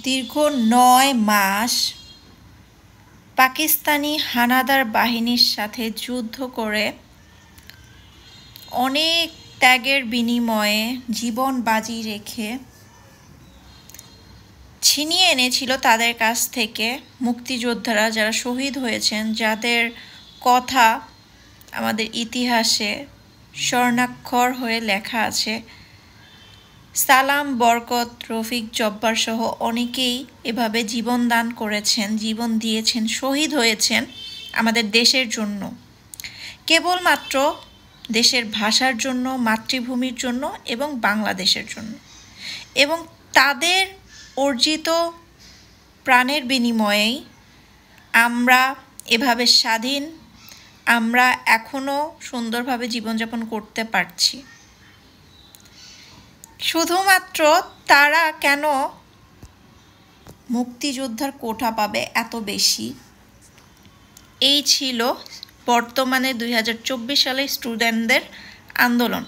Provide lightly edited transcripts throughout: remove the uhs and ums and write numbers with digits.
দীর্ঘ ৯ মাস পাকিস্তানি হানাদার বাহিনীর সাথে যুদ্ধ করে অনেক ত্যাগের বিনিময়ে জীবন বাজি রেখে ছিনিয়ে এনেছিল তাদের কাছ থেকে মুক্তিযোদ্ধারা, যারা শহীদ হয়েছেন, যাদের কথা আমাদের ইতিহাসে স্বর্ণাক্ষর হয়ে লেখা আছে। সালাম, বরকত, রফিক, জব্বার সহ অনেকেই এভাবে জীবন দান করেছেন, জীবন দিয়েছেন, শহীদ হয়েছেন আমাদের দেশের জন্য, কেবলমাত্র দেশের ভাষার জন্য, মাতৃভূমির জন্য এবং বাংলাদেশের জন্য। এবং তাদের অর্জিত প্রাণের বিনিময়েই আমরা এভাবে স্বাধীন, আমরা এখনও সুন্দরভাবে জীবনযাপন করতে পারছি। শুধুমাত্র তারা কেন মুক্তিযোদ্ধার কোটা পাবে এত বেশি? এই ছিল বর্তমানে 2024 সালে স্টুডেন্টদের আন্দোলন।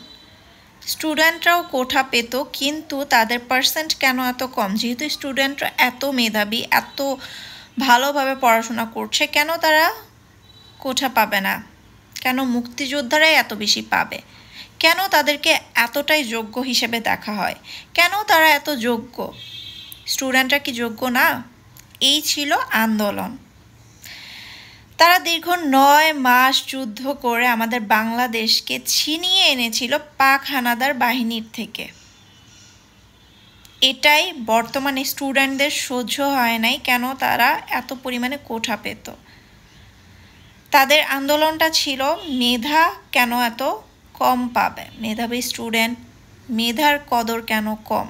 স্টুডেন্টরাও কোটা পেত, কিন্তু তাদের পার্সেন্ট কেন এত কম? যেহেতু স্টুডেন্টরা এত মেধাবী, এত ভালোভাবে পড়াশোনা করছে, কেন তারা কোটা পাবে না? কেন মুক্তিযোদ্ধারাই এত বেশি পাবে? কেন তাদেরকে এতটাই যোগ্য হিসেবে দেখা হয়? কেন তারা এত যোগ্য? স্টুডেন্টরা কি যোগ্য না? এই ছিল আন্দোলন। তারা দীর্ঘ ৯ মাস যুদ্ধ করে আমাদের বাংলাদেশকে ছিনিয়ে এনেছিল পাক হানাদার বাহিনীর থেকে। এটাই বর্তমানে স্টুডেন্টদের সহ্য হয় নাই, কেন তারা এত পরিমাণে কোটা পেত। তাদের আন্দোলনটা ছিল মেধা কেন এত কম পাবে, মেধাবী স্টুডেন্ট, মেধার কদর কেন কম,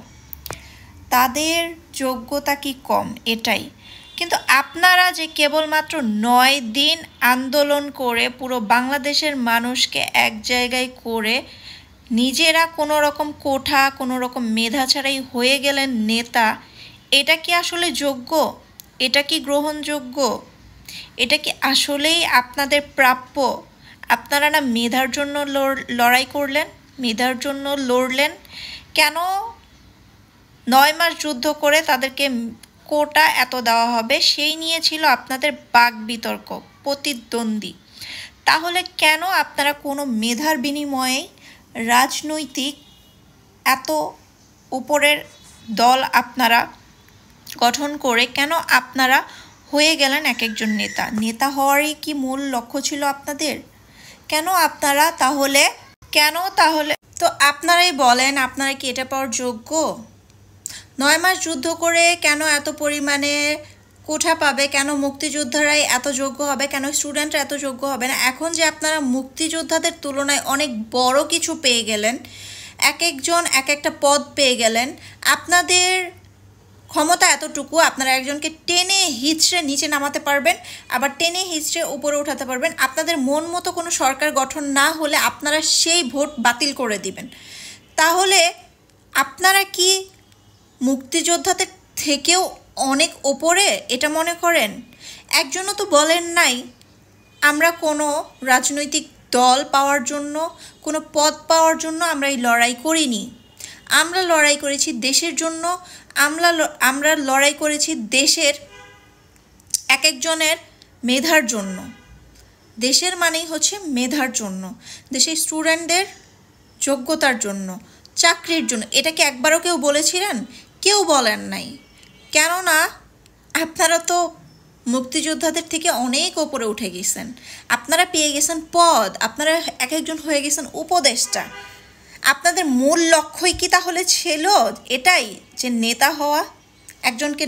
তাদের যোগ্যতা কি কম, এটাই। কিন্তু আপনারা যে কেবলমাত্র ৯ দিন আন্দোলন করে পুরো বাংলাদেশের মানুষকে এক জায়গায় করে নিজেরা কোনো রকম কোঠা, কোনো রকম মেধা ছাড়াই হয়ে গেলেন নেতা, এটা কি আসলে যোগ্য? এটা কি গ্রহণযোগ্য? এটা কি আসলেই আপনাদের প্রাপ্য? আপনারা না মেধার জন্য লড়াই করলেন, মেধার জন্য লড়লেন? কেন ৯ মাস যুদ্ধ করে তাদেরকে কোটা এত দেওয়া হবে, সেই নিয়ে ছিল আপনাদের বাক বিতর্ক, প্রতিদ্বন্দ্বী। তাহলে কেন আপনারা কোনো মেধার বিনিময়ে রাজনৈতিক এত উপরের দল আপনারা গঠন করে কেন আপনারা হয়ে গেলেন এক একজন নেতা? নেতা হওয়ারই কি মূল লক্ষ্য ছিল আপনাদের? কেন আপনারা তাহলে তো আপনারাই বলেন, আপনারা কি এটা পাওয়ার যোগ্য? ৯ মাস যুদ্ধ করে কেন এত পরিমাণে কোঠা পাবে? কেন মুক্তিযোদ্ধারাই এত যোগ্য হবে? কেন স্টুডেন্টরা এত যোগ্য হবে না? এখন যে আপনারা মুক্তিযোদ্ধাদের তুলনায় অনেক বড় কিছু পেয়ে গেলেন, এক একজন এক একটা পদ পেয়ে গেলেন, আপনাদের ক্ষমতা এতটুকু, আপনারা একজনকে টেনে হিচড়ে নিচে নামাতে পারবেন, আবার টেনে হিচড়ে উপরে উঠাতে পারবেন। আপনাদের মন মতো কোনো সরকার গঠন না হলে আপনারা সেই ভোট বাতিল করে দিবেন। তাহলে আপনারা কি মুক্তিযোদ্ধাদের থেকেও অনেক ওপরে এটা মনে করেন? একজনও তো বলেন নাই আমরা কোনো রাজনৈতিক দল পাওয়ার জন্য, কোনো পদ পাওয়ার জন্য আমরা এই লড়াই করিনি। আমরা লড়াই করেছি দেশের জন্য, আমরা লড়াই করেছি দেশের এক একজনের মেধার জন্য। দেশের মানেই হচ্ছে মেধার জন্য, দেশের স্টুডেন্টদের যোগ্যতার জন্য, চাকরির জন্য। এটা কি একবারও কেউ বলেছিলেন? কেউ বলেন নাই। কেননা আপনারা তো মুক্তিযোদ্ধাদের থেকে অনেক ওপরে উঠে গেছেন, আপনারা পেয়ে গেছেন পদ, আপনারা এক একজন হয়ে গেছেন উপদেষ্টা। আপনাদের মূল লক্ষ্যই কি তাহলে ছিল এটাই, যে নেতা হওয়া? একজনকে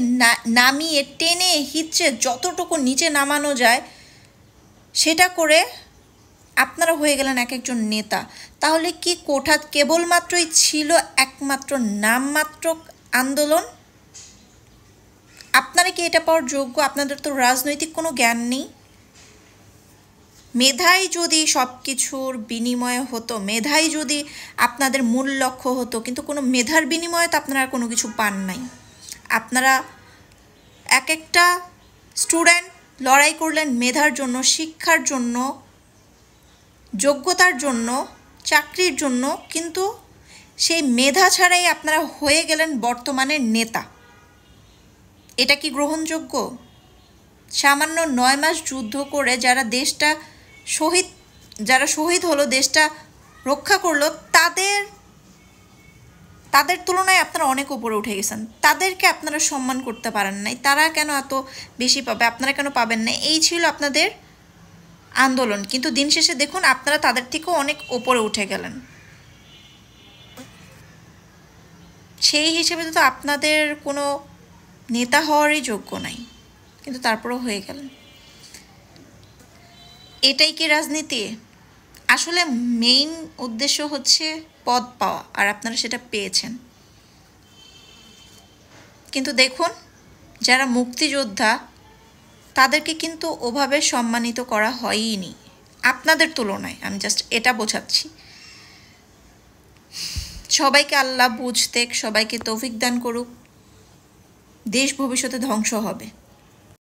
নামিয়ে টেনে হিচড়ে যতটুকু নিচে নামানো যায় সেটা করে আপনারা হয়ে গেলেন এক একজন নেতা। তাহলে কি কোঠা কেবলমাত্রই ছিল একমাত্র নামমাত্র আন্দোলন? আপনারা কি এটা পাওয়ার যোগ্য? আপনাদের তো রাজনৈতিক কোনো জ্ঞান নেই। মেধাই যদি সব কিছুর বিনিময়ে হতো, মেধাই যদি আপনাদের মূল লক্ষ্য হতো, কিন্তু কোনো মেধার বিনিময়ে তো আপনারা কোনো কিছু পান নাই। আপনারা এক একটা স্টুডেন্ট লড়াই করলেন মেধার জন্য, শিক্ষার জন্য, যোগ্যতার জন্য, চাকরির জন্য, কিন্তু সেই মেধা ছাড়াই আপনারা হয়ে গেলেন বর্তমানের নেতা। এটা কি গ্রহণযোগ্য? সামান্য 9 মাস যুদ্ধ করে যারা শহীদ হলো, দেশটা রক্ষা করলো, তাদের তুলনায় আপনারা অনেক উপরে উঠে গেছেন। তাদেরকে আপনারা সম্মান করতে পারেন নাই। তারা কেন এত বেশি পাবে, আপনারা কেন পাবেন না? এই ছিল আপনাদের আন্দোলন। কিন্তু দিন শেষে দেখুন আপনারা তাদের থেকেও অনেক উপরে উঠে গেলেন। সেই হিসেবে তো আপনাদের কোনো নেতা হওয়ারই যোগ্য নাই, কিন্তু তারপরেও হয়ে গেলেন। এটাই কি রাজনীতি? আসলে মেইন উদ্দেশ্য হচ্ছে পদ পাওয়া, আর আপনারা সেটা পেয়েছেন। কিন্তু দেখুন যারা মুক্তিযোদ্ধা তাদেরকে কিন্তু ওভাবে সম্মানিত করা হয়ইনি আপনাদের তুলনায়। আমি জাস্ট এটা বোঝাচ্ছি। সবাইকে আল্লাহ বুঝতে, সবাইকে তৌফিক দান করুক। দেশ ভবিষ্যতে ধ্বংস হবে।